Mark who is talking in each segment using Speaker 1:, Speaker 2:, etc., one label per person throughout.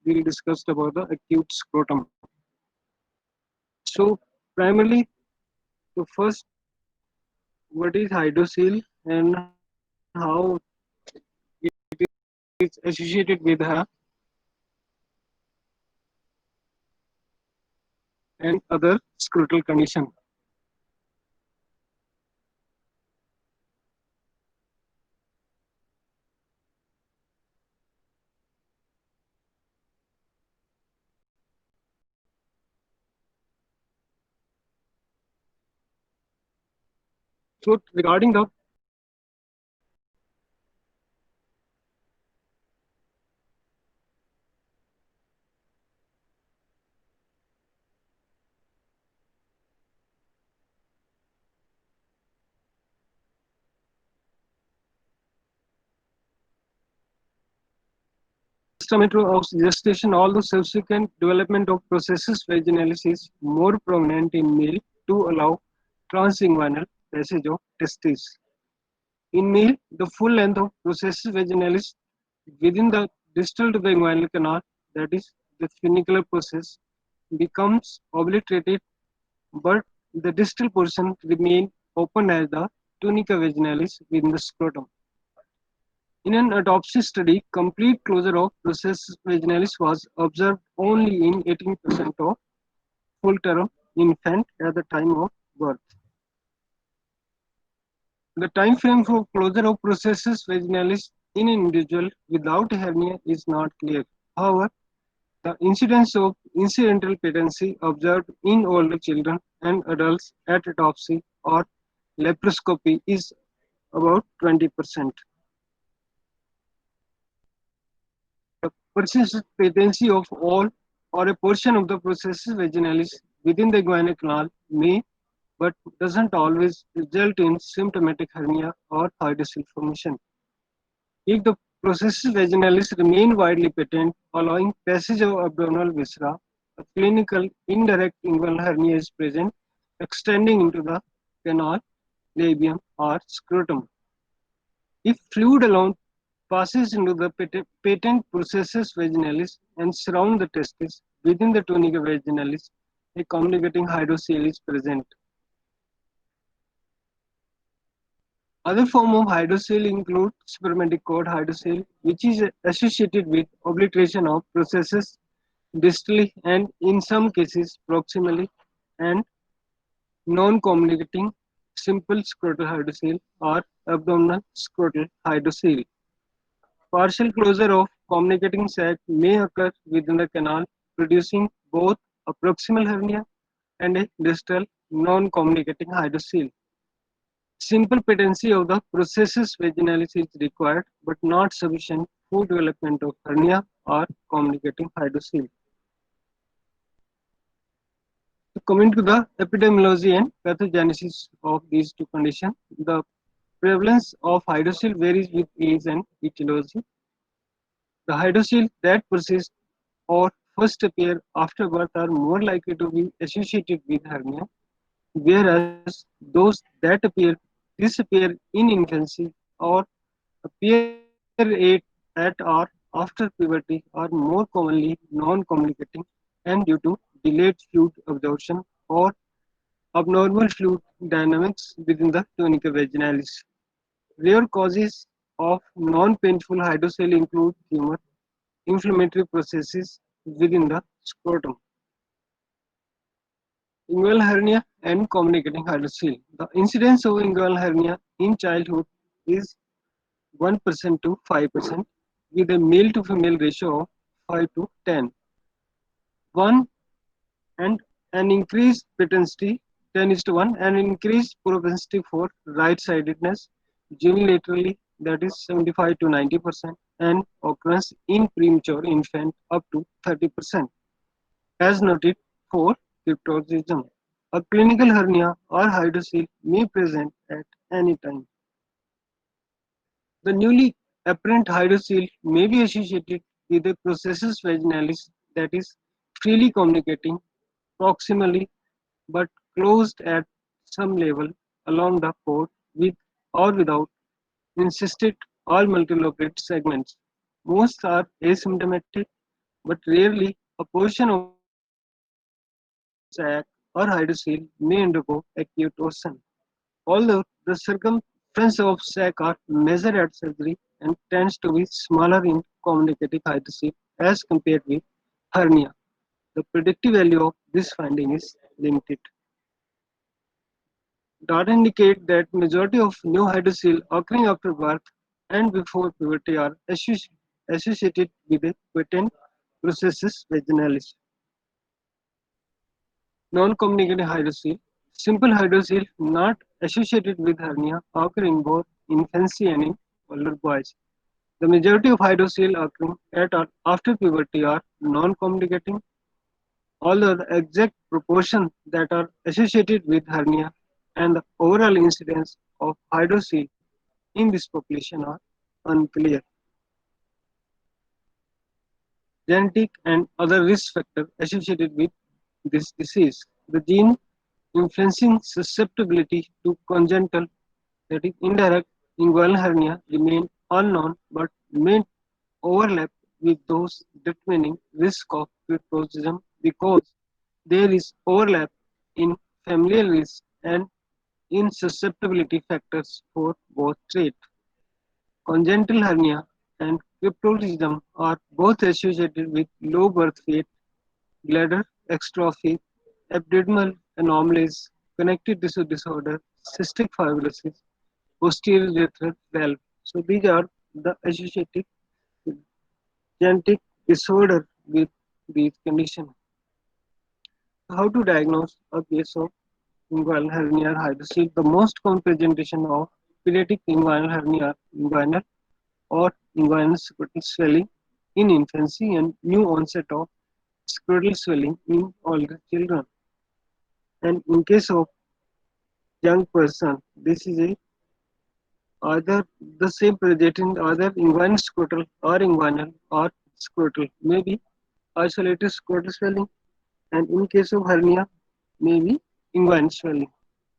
Speaker 1: we'll discuss about the acute scrotum. So primarily, the first, what is hydrocele and how it is associated with her and other scrotal condition. So regarding the stomach of gestation, although subsequent development of processus vaginalis is more prominent in male to allow transinguinal passage of testes. In male, the full length of processus vaginalis within the distal vaginal canal, that is the funicular process, becomes obliterated, but the distal portion remain open as the tunica vaginalis within the scrotum. In an autopsy study, complete closure of processus vaginalis was observed only in 18% of full-term infant at the time of birth. The time frame for closure of processus vaginalis in an individual without hernia is not clear. However, the incidence of incidental patency observed in older children and adults at autopsy or laparoscopy is about 20%. The persistent patency of all or a portion of the processus vaginalis within the guinea canal may but doesn't always result in symptomatic hernia or hydrocele formation. If the processus vaginalis remain widely patent, allowing passage of abdominal viscera, a clinical indirect inguinal hernia is present, extending into the canal, labium, or scrotum. If fluid alone passes into the patent processus vaginalis and surround the testis within the tunica vaginalis, a communicating hydrocele is present. Other forms of hydrocele include spermatic cord hydrocele, which is associated with obliteration of processes distally and in some cases proximally, and non-communicating simple scrotal hydrocele or abdominal scrotal hydrocele. Partial closure of communicating sac may occur within the canal, producing both a proximal hernia and a distal non-communicating hydrocele. Simple patency of the processus vaginalis is required, but not sufficient for development of hernia or communicating hydrocele. So coming to the epidemiology and pathogenesis of these two conditions, the prevalence of hydrocele varies with age and etiology. The hydrocele that persist or first appear after birth are more likely to be associated with hernia, whereas those that disappear in infancy or appear at or after puberty are more commonly non-communicating and due to delayed fluid absorption or abnormal fluid dynamics within the tunica vaginalis. Rare causes of non-painful hydrocele include tumor, inflammatory processes within the scrotum, inguinal hernia, and communicating hydrocele. The incidence of inguinal hernia in childhood is 1% to 5%, with a male to female ratio of 5 to 10. 1 and an increased patency 10 is to 1 and increased propensity for right-sidedness unilaterally, that is 75 to 90%, and occurrence in premature infant up to 30%, as noted for cryptorchism. A clinical hernia or hydrocele may present at any time. The newly apparent hydrocele may be associated with a processus vaginalis that is freely communicating proximally but closed at some level along the port with or without incysted or multilobate segments. Most are asymptomatic, but rarely a portion of sac or hydrocele may undergo acute torsion. Although the circumference of sac are measured at surgery and tends to be smaller in communicating hydrocele as compared with hernia, the predictive value of this finding is limited. Data indicate that majority of new hydrocele occurring after birth and before puberty are associated with a patent processus vaginalis. Non-communicating hydrocele, simple hydrocele not associated with hernia occur in both infancy and in older boys. The majority of hydrocele occurring at or after puberty are non-communicating, although the exact proportion that are associated with hernia and the overall incidence of hydrocele in this population are unclear. Genetic and other risk factors associated with this disease. The gene influencing susceptibility to congenital, that is indirect inguinal hernia remain unknown but may overlap with those determining risk of cryptocism because there is overlap in familial risk and in susceptibility factors for both traits. Congenital hernia and cryptorchidism are both associated with low birth weight, bladder extrophy, abdominal anomalies, connective tissue disorder, cystic fibrosis, posterior urethral valve. So these are the associated genetic disorder with these conditions. How to diagnose a case of inguinal hernia or hydrocele? The most common presentation of pediatric inguinal hernia, inguinal or inguinal scrotal swelling in infancy and new onset of scrotal swelling in older children. And in case of young person, this is a either the same presenting either inguinal scrotal or inguinal or scrotal, maybe isolated scrotal swelling, and in case of hernia, maybe inguinal swelling.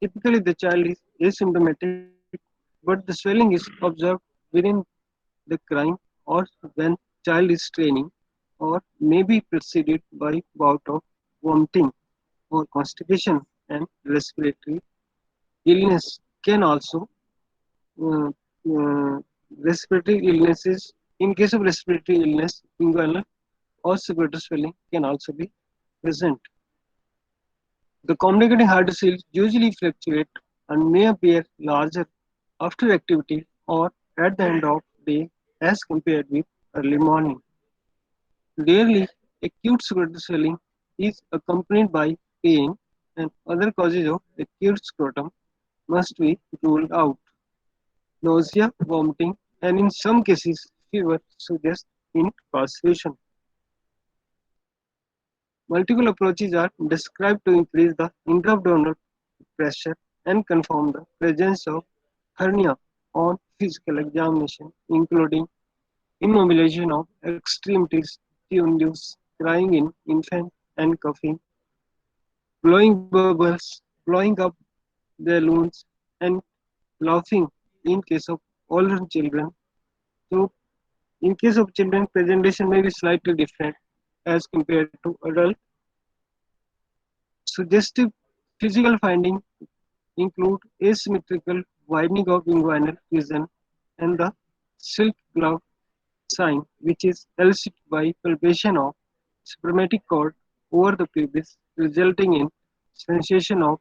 Speaker 1: Typically, the child is asymptomatic, but the swelling is observed within the crime or when child is training or may be preceded by bout of vomiting or constipation, and respiratory illness can also uh, uh, respiratory illnesses. In case of respiratory illness, inguinal or secretory swelling can also be present. The communicating hydrocele usually fluctuate and may appear larger after activity or at the end of day as compared with early morning. Rarely, acute scrotal swelling is accompanied by pain, and other causes of acute scrotum must be ruled out. Nausea, vomiting, and in some cases fever suggest incarceration. Multiple approaches are described to increase the intra-abdominal pressure and confirm the presence of hernia on physical examination, including immobilization of extremities to induce crying in infant and coughing, blowing bubbles, blowing up balloons, and laughing in case of older children. So, in case of children, presentation may be slightly different as compared to adult. Suggestive physical findings include asymmetrical widening of inguinal region and the silk glove sign, which is elicited by palpation of spermatic cord over the pubis, resulting in sensation of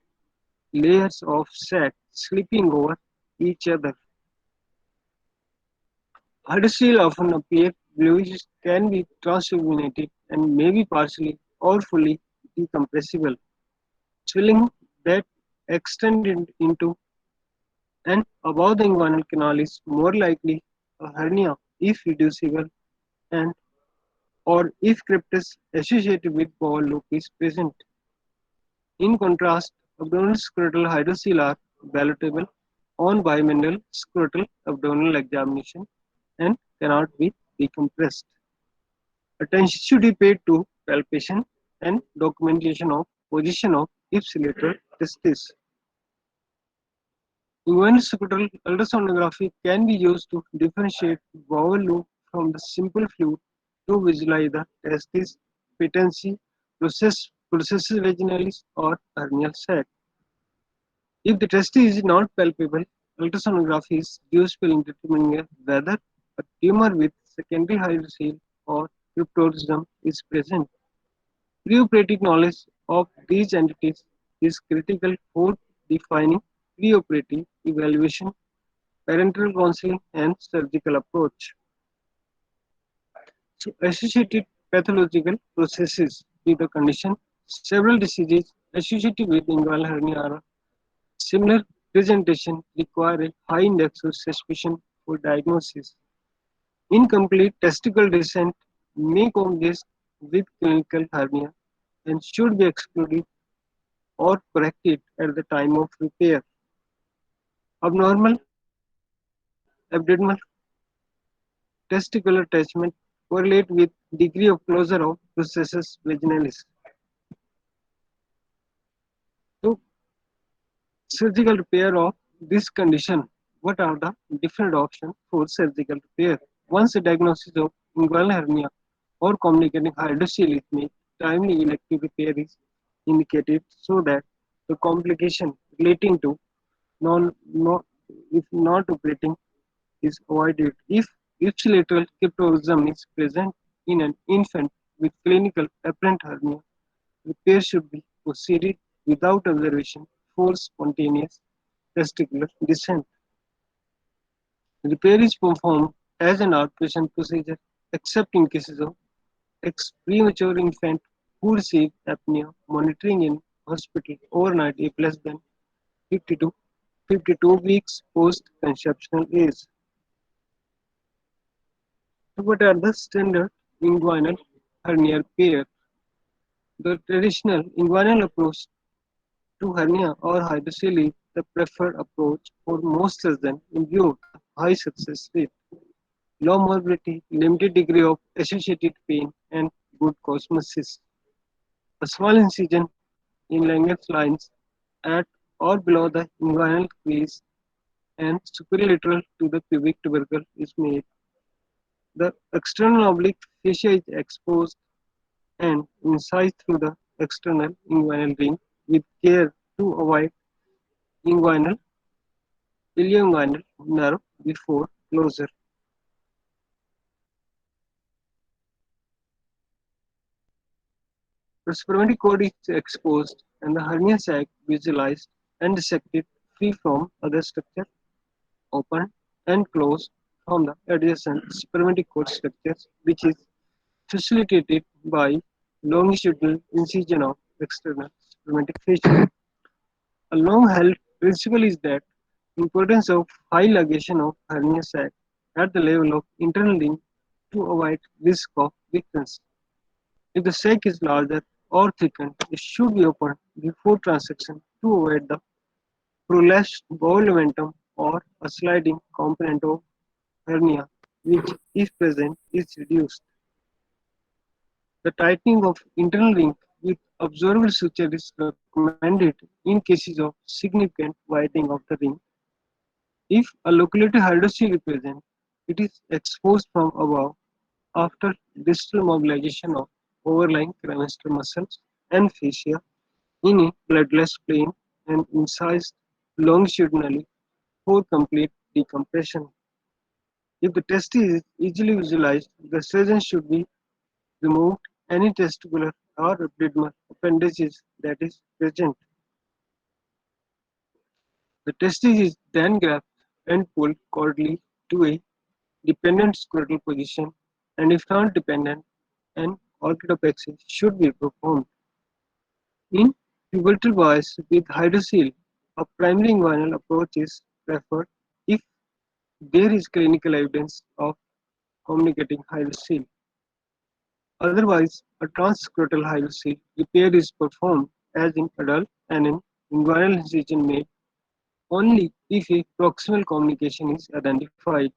Speaker 1: layers of sac slipping over each other. Hydrocele often appear bluish, can be transurbinated, and may be partially or fully decompressible. Swelling that extended into and above the inguinal canal is more likely a hernia if reducible and or if cryptus associated with bowel loop is present. In contrast, abdominal scrotal hydrocele are palatable on bimanual scrotal abdominal examination and cannot be decompressed. Attention should be paid to palpation and documentation of position of ipsilateral testis. Inguinal scrotal ultrasonography can be used to differentiate bowel loop from the simple fluid to visualize the testis, patency, processus vaginalis, or hernial sac. If the testis is not palpable, ultrasonography is useful in determining whether a tumor with secondary hydrocele or cryptorchidism is present. Preoperative knowledge of these entities is critical for defining preoperative evaluation, parenteral counseling, and surgical approach. So, associated pathological processes with the condition. Several diseases associated with inguinal hernia are similar presentation require a high index of suspicion for diagnosis. Incomplete testicle descent may coexist with clinical hernia and should be excluded or corrected at the time of repair. Abnormal abdominal testicular attachment correlate with degree of closure of processus vaginalis. So, surgical repair of this condition. What are the different options for surgical repair? Once a diagnosis of inguinal hernia or communicating hydrocele is made, timely elective repair is indicated so that the complication relating to non if not operating is avoided. If ipsilateral cryptorchidism is present in an infant with clinical apparent hernia, repair should be proceeded without observation for spontaneous testicular descent. Repair is performed as an outpatient procedure except in cases of premature infant who receive apnea monitoring in hospital overnight if less than 50 to 52 weeks post conceptional age. So what are the standard inguinal hernia repair? The traditional inguinal approach to hernia or hydrocele is the preferred approach for most surgeons in view of the high success rate, low morbidity, limited degree of associated pain, and good cosmesis. A small incision in Langer's lines at or below the inguinal crease and superlateral to the pubic tubercle is made. The external oblique fascia is exposed and incised through the external inguinal ring with care to avoid inguinal ilioinguinal nerve before closure. The spermatic cord is exposed and the hernia sac visualized and dissected free from other structure, opened and closed from the adjacent spermatic cord structures, which is facilitated by longitudinal incision of external spermatic fascia. A long-held principle is that importance of high ligation of hernia sac at the level of internal ring to avoid risk of weakness. If the sac is larger or thickened, it should be opened before transection to avoid the prolapsed bowel momentum or a sliding component of hernia, which, if present, is reduced. The tightening of internal ring with absorbable suture is recommended in cases of significant widening of the ring. If a loculated hydrocele is present, it is exposed from above after distal mobilization of overlying cremaster muscles and fascia in a bloodless plane and incised longitudinally for complete decompression. If the testis is easily visualized, the surgeon should be removed any testicular or abdominal appendages that is present. The testis is then grasped and pulled caudally to a dependent scrotal position, and if not dependent, an orchidopexy should be performed. In pivotal boys with hydrocele, a primary inguinal approach is preferred if there is clinical evidence of communicating hydrocele. Otherwise, a transscrotal hydrocele repair is performed as in adult and an inguinal incision made only if a proximal communication is identified.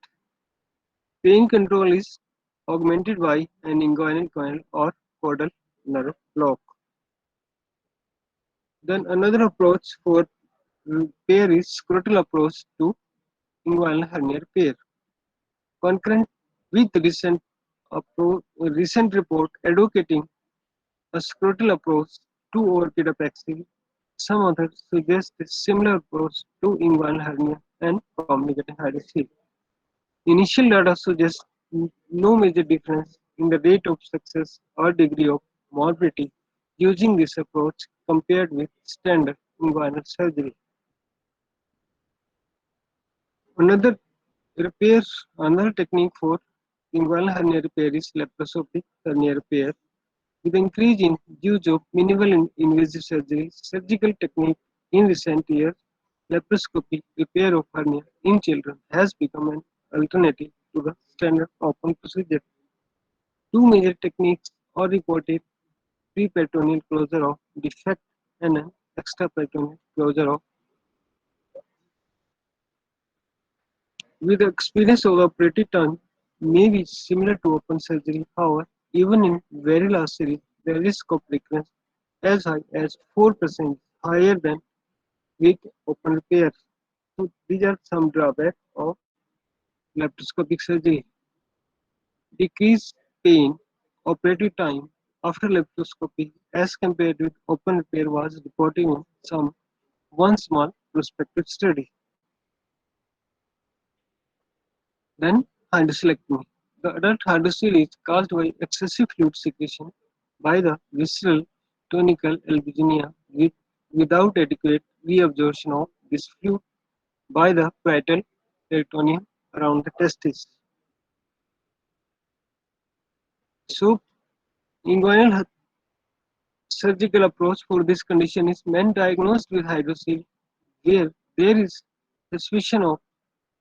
Speaker 1: Pain control is augmented by an inguinal coil or caudal nerve block. Then another approach for repair is scrotal approach to inguinal hernia repair. Concurrent with the descent a recent report advocating a scrotal approach to orchidopexy. Some authors suggest a similar approach to inguinal hernia and complicated hydrocele. Initial data suggests no major difference in the rate of success or degree of morbidity using this approach compared with standard inguinal surgery. Another repair, another technique for inguinal hernia repair is laparoscopic hernia repair. With the increase in use of minimal invasive surgery, surgical technique in recent years, laparoscopy repair of hernia in children has become an alternative to the standard open procedure. Two major techniques are reported: preperitoneal closure of defect and an extraperitoneal closure of. With the experience of operative time may be similar to open surgery, however, even in very large series, the risk of recurrence as high as 4% higher than with open repair. So these are some drawbacks of laparoscopic surgery. Decreased pain, operative time after laparoscopy as compared with open repair was reported in some one small prospective study. Then hydrocelectomy. The adult hydrocele is caused by excessive fluid secretion by the visceral tonical albuginia without adequate reabsorption of this fluid by the parietal peritoneum around the testis. So, inguinal surgical approach for this condition is men diagnosed with hydrocele where there is suspicion of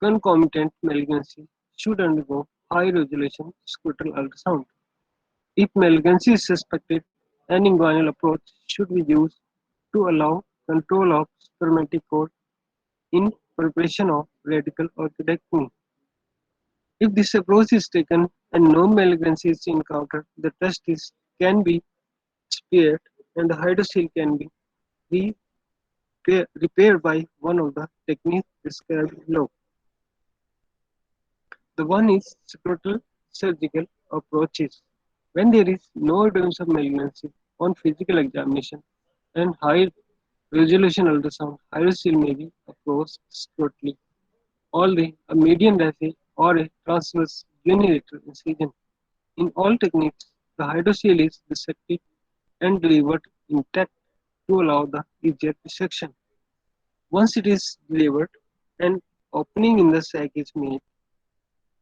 Speaker 1: concomitant malignancy should undergo high resolution scrotal ultrasound. If malignancy is suspected, an inguinal approach should be used to allow control of spermatic cord in preparation of radical orchidectomy. If this approach is taken and no malignancy is encountered, the testis can be spared and the hydrocele can be repaired by one of the techniques described below. The one is scrotal surgical approaches. When there is no evidence of malignancy on physical examination and high resolution ultrasound, hydrocele may be approached scrotally, only a median raphe or a transverse unilateral incision. In all techniques, the hydrocele is dissected and delivered intact to allow the easier dissection. Once it is delivered, an opening in the sac is made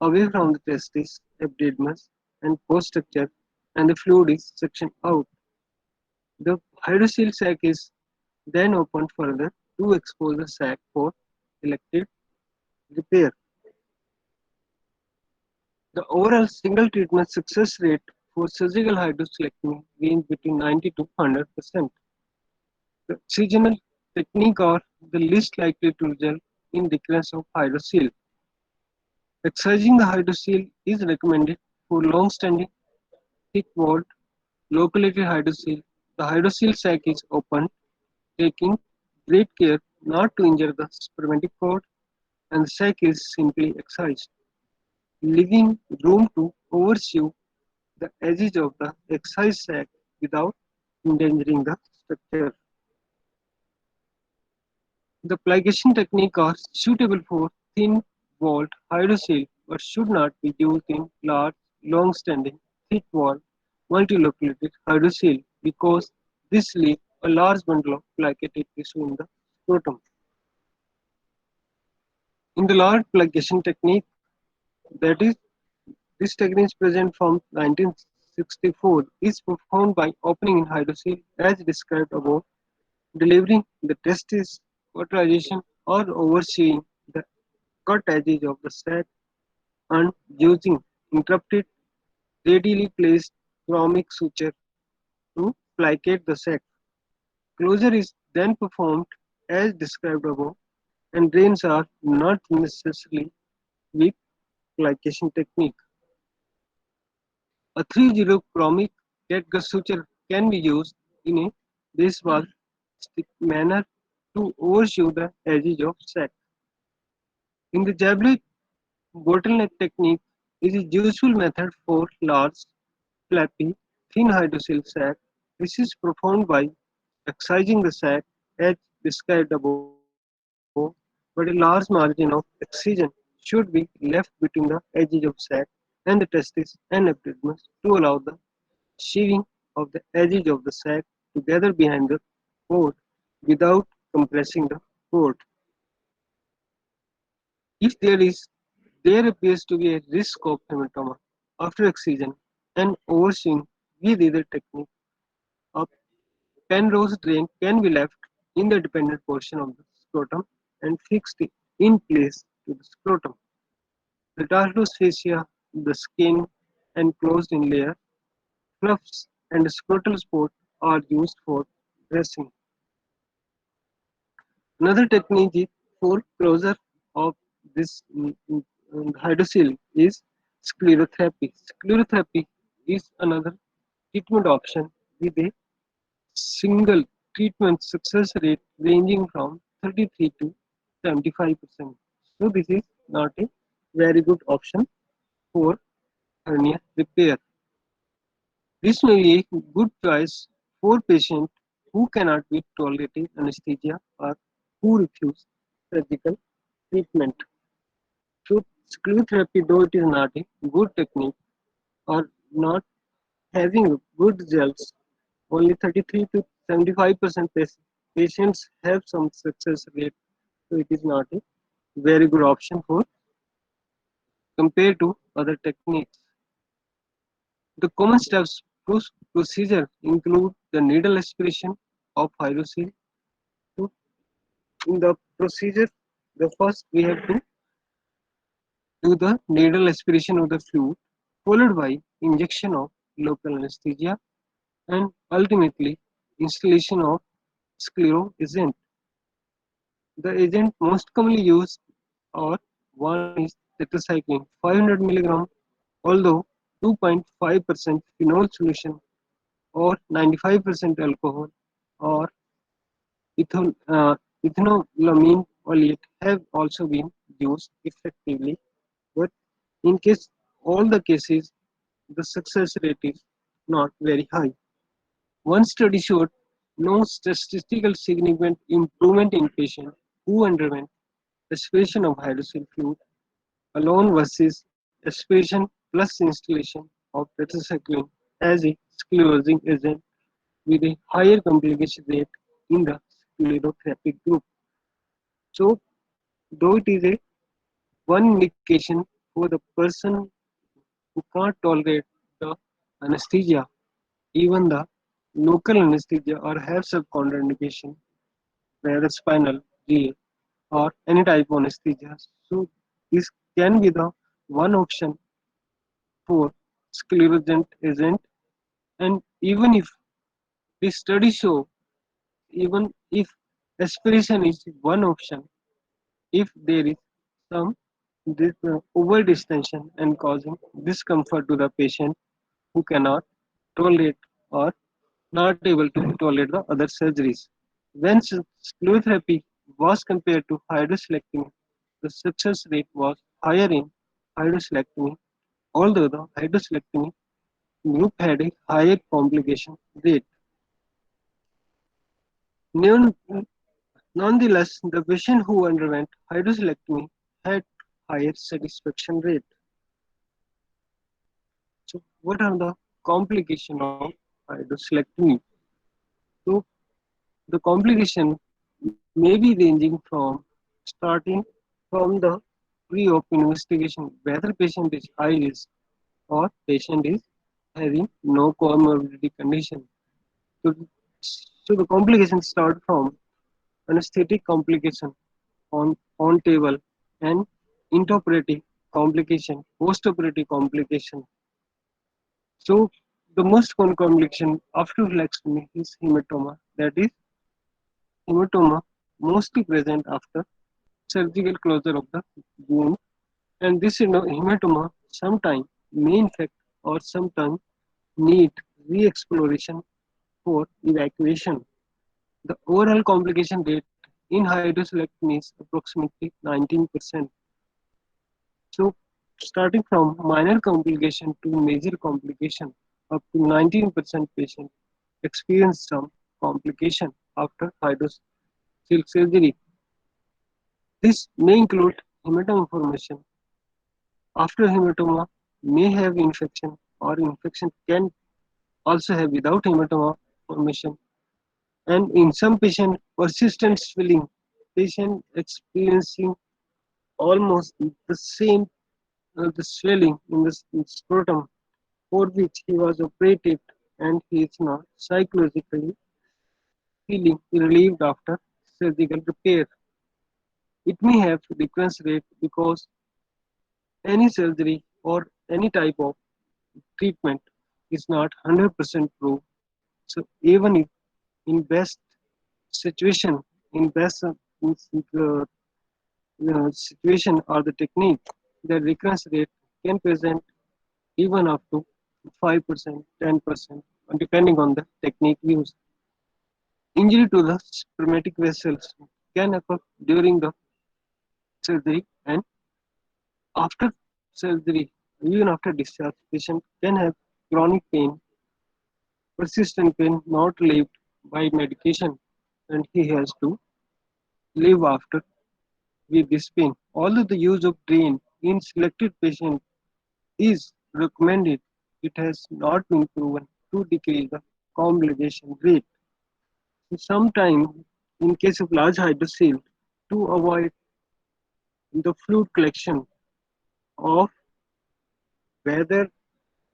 Speaker 1: away from the testis, epididymis, and post structure, and the fluid is sectioned out. The hydrocele sac is then opened further to expose the sac for elective repair. The overall single treatment success rate for surgical hydrocelectomy ranges between 90 to 100%. The excisional technique are the least likely to result in recurrence of hydrocele. Excising the hydrocele is recommended for long-standing, thick-walled, loculated hydrocele. The hydrocele sac is opened, taking great care not to injure the spermatic cord, and the sac is simply excised, leaving room to oversew the edges of the excised sac without endangering the structure. The plication technique are suitable for thin-walled hydrocele but should not be used in large, long-standing, thick-walled, multiloculated hydrocele because this leaves a large bundle of plicated tissue in the scrotum. In the large plication technique, that is, this technique is present from 1964, is performed by opening in hydrocele as described above, delivering the testis, cauterization, or overseeing the cut edges of the sac and using interrupted radially placed chromic suture to plicate the sac. Closure is then performed as described above, and drains are not necessarily with plication technique. A 3-0 chromic catgut suture can be used in a baseball stick manner to overshoe the edges of sac. In the Jabley bottleneck technique, It is useful method for large, flappy, thin hydrocele sac. This is performed by excising the sac as described above, but a large margin of excision should be left between the edges of sac and the testis and epididymis to allow the sheathing of the edges of the sac together behind the port without compressing the port. If there appears to be a risk of hematoma after excision and overseeing with either technique, a Penrose drain can be left in the dependent portion of the scrotum and fixed in place to the scrotum. The dartos fascia, the skin, enclosed in layer, fluffs, and scrotal spot are used for dressing. Another technique for closure of this hydrocele is sclerotherapy. Sclerotherapy is another treatment option with a single treatment success rate ranging from 33 to 75%. So this is not a very good option for hernia repair. This may be a good choice for patients who cannot be tolerated anesthesia or who refuse surgical treatment. So sclerotherapy, though it is not a good technique or not having good results, only 33 to 75% patients have some success rate. So it is not a very good option for compared to other techniques. The common steps procedure include the needle aspiration of hydrocele. So in the procedure, the first we have to do the needle aspiration of the fluid, followed by injection of local anesthesia, and ultimately installation of sclero agent. The agent most commonly used are one is tetracycline 500 mg, although 2.5% phenol solution or 95% alcohol or ethanolamine oleate have also been used effectively, but in case all the cases the success rate is not very high. One study showed no statistical significant improvement in patients who underwent aspiration of hydrocele fluid alone versus aspiration plus installation of tetracycline as a sclerosing agent with a higher complication rate in the sclerotherapy group. So, though it is a one indication for the person who can't tolerate the anesthesia, even the local anesthesia or have some contraindication, whether spinal, GA, or any type of anesthesia. So, this can be the one option for sclerosant agent. And even if the studies show, even if aspiration is one option, if there is some over distension and causing discomfort to the patient who cannot tolerate or not able to tolerate the other surgeries. When sclerotherapy was compared to hydroselectomy, the success rate was higher in hydroselectomy, although the hydroselectomy group had a higher complication rate. None- Nonetheless, the patient who underwent hydroselectomy had higher satisfaction rate. So, what are the complications of hydroselectomy? So, the complication may be ranging from starting from the pre-op investigation whether patient is high risk or patient is having no comorbidity condition. So, so the complications start from anesthetic complication on table and intraoperative complication, postoperative complication. So the most common complication after flexomy is hematoma. That is hematoma mostly present after surgical closure of the wound, and this hematoma sometimes may infect or sometimes need re-exploration for evacuation. The overall complication rate in hydrocelectomy is approximately 19%. So starting from minor complication to major complication. Up to 19% patients experience some complication after hydrocele surgery. This may include hematoma formation. After hematoma may have infection or infection can also have without hematoma formation. And in some patient persistent swelling, patient experiencing almost the same the swelling in the scrotum for which he was operated, and he is now psychologically feeling relieved after surgical repair. It may have recurrence rate because any surgery or any type of treatment is not 100% proof. So even if in best situation, in best situation or the technique, the recurrence rate can present even up to 5%, 10%, depending on the technique used. Injury to the spermatic vessels can occur during the surgery and after surgery, even after discharge, patient can have chronic pain, persistent pain not relieved by medication, and he has to live after with this pain. Although the use of drain in selected patients is recommended, it has not been proven to decrease the complication rate. Sometimes, in case of large hydrocele, to avoid the fluid collection of whether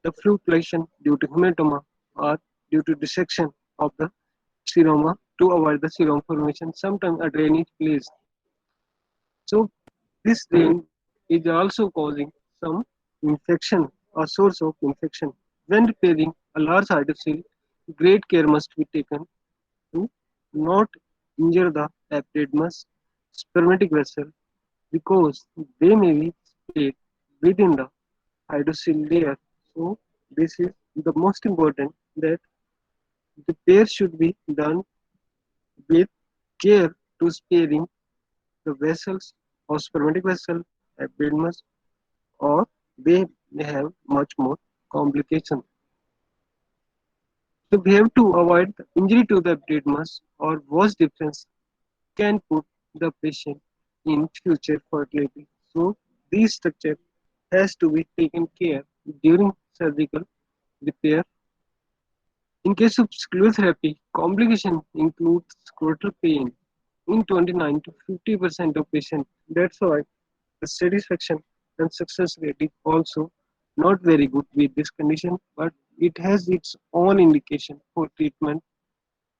Speaker 1: the fluid collection due to hematoma or due to dissection of the seroma to avoid the serum formation, sometimes a drain is placed. So this drain is also causing some infection or source of infection. When repairing a large hydrocele, great care must be taken to not injure the epidermis spermatic vessel because they may be split within the hydrocele layer. So this is the most important that the repair should be done with care to sparing the vessels or spermatic vessel, epidermis, or they may have much more complication. So we have to avoid the injury to the epidermis or worse difference can put the patient in future fertility. So this structure has to be taken care during surgical repair. In case of sclerotherapy, complication includes scrotal pain in 29 to 50% of patients. That's why the satisfaction and success rate is also not very good with this condition, but it has its own indication for treatment.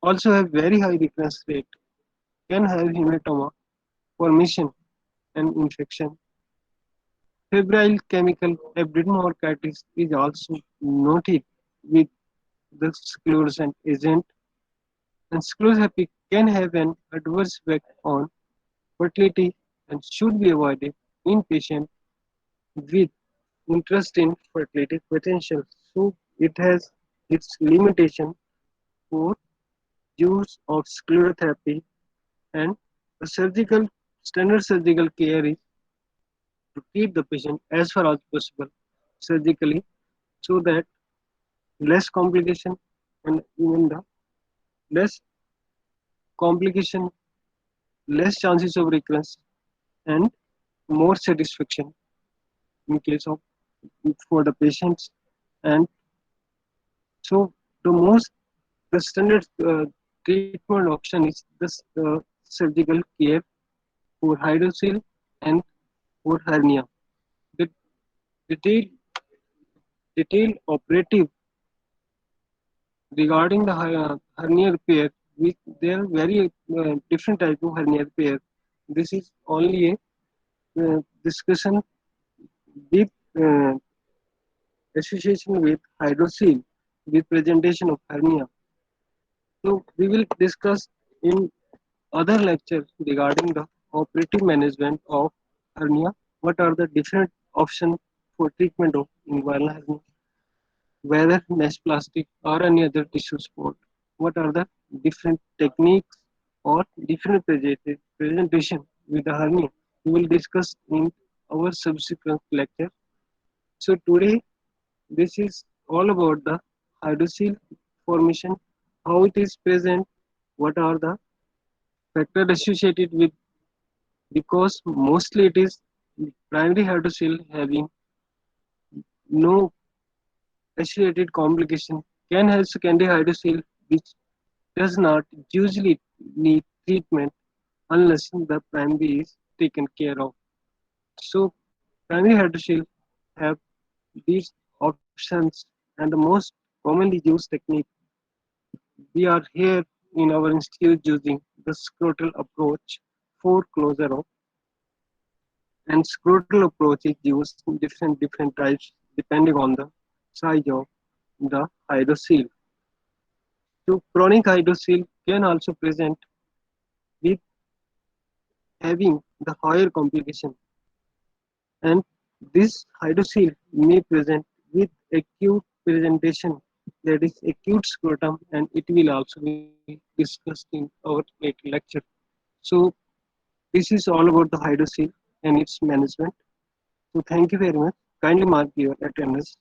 Speaker 1: Also have very high recurrence rate, can have hematoma, formation and infection. Febrile chemical epidermolysis is also noted with the sclerosant agent, and sclerotherapy can have an adverse effect on fertility and should be avoided in patients with interest in fertility potential. So it has its limitation for use of sclerotherapy, and the surgical standard surgical care is to treat the patient as far as possible surgically so that less complication and even the less complication, less chances of recurrence and more satisfaction in case of for the patients. And so the most the standard treatment option is this surgical care for hydrocele and for hernia. The detailed operative regarding the hernia repair, which there are very different type of hernia repair. This is only a discussion with uh, association with hydrocele with presentation of hernia. So we will discuss in other lectures regarding the operative management of hernia. What are the different options for treatment of inguinal hernia? Whether mesh plastic or any other tissue support. What are the different techniques or different presentation with the hernia? We will discuss in our subsequent lecture. So today this is all about the hydrocele formation, how it is present, what are the factors associated with, because mostly it is primary hydrocele having no associated complication, can have secondary hydrocele which does not usually need treatment unless the primary is taken care of. So primary hydrocele have these options, and the most commonly used technique, we are here in our institute using the scrotal approach for closure of, and scrotal approach is used in different types depending on the size of the hydrocele. So chronic hydrocele can also present with having the higher complication, and this hydrocele may present with acute presentation, that is acute scrotum, and it will also be discussed in our later lecture. So this is all about the hydrocele and its management. So thank you very much. Kindly mark your attendance.